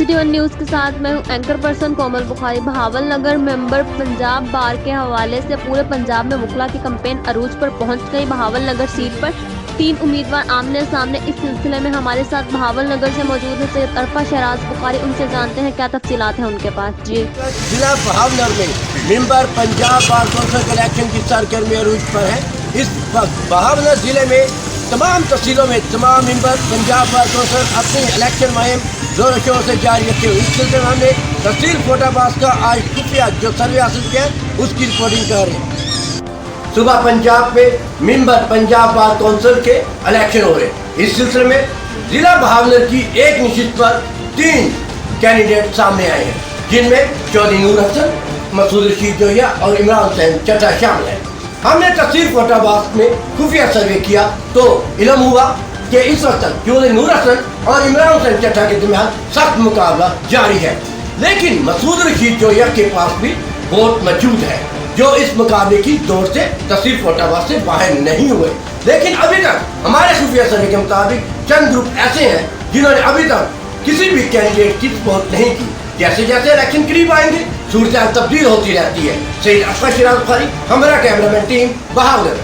BT1 news के साथ मैं हूं एंकर पर्सन कोमल बुखारी। बहावल नगर मेंबर पंजाब बार के हवाले से पूरे पंजाब में वकला की कैंपेन अरूज पर पहुंच गई। बहावल नगर सीट पर 3 उम्मीदवार आमने सामने। इस सिलसिले में हमारे साथ बहावल नगर से मौजूद है सैयद अरफा शहराज बुखारी। उनसे जानते हैं क्या तफसीलात हैं उनके पास। जी, जिला बहावल में member Punjab bar council election की सरगर्मी अरूज पर है। इस वक्त बहावल जिले में तमाम तहसीलों में तमाम मेंबर पंजाब बार कौंसिल अपनी इलेक्शन मुहिम जोर शोर से जारी रखे हुए। इस सिलसिले में हमने तहसील फोटाबाज का आज खुफिया जो सर्वे हासिल किया उसकी रिपोर्टिंग कर रहे हैं। सुबह पंजाब में मेंबर पंजाब बार कौंसिल के इलेक्शन हो रहे। इस सिलसिले में जिला बहावल की एक निशित पर 3 कैंडिडेट सामने आए हैं, जिनमें चौधरी नूर हसन, मसूद रशीद जोया और इमरान हुसैन चड्ढा शामिल है। हमने तहसील फोटाबाज में खुफिया सर्वे किया तो इल्म हुआ कि इस वक्त तक चौधरी नूर हसन और इमरान हुसैन चड्ढा के दरमियान सख्त मुकाबला जारी है, लेकिन मसूद रशीद जोया के पास भी वोट मौजूद है, जो इस मुकाबले की दौड़ से तहसील फोटाबाज से बाहर नहीं हुए। लेकिन अभी तक हमारे खुफिया सर्वे के मुताबिक चंद ग्रुप ऐसे हैं जिन्होंने अभी तक किसी भी कैंडिडेट की सपोर्ट नहीं की। जैसे जैसे इलेक्शन करीब आएंगे सूरत तब्दील होती रहती है। सैयद अरफा शहराज बुखारी, हमारा कैमरामैन टीम, बहावल।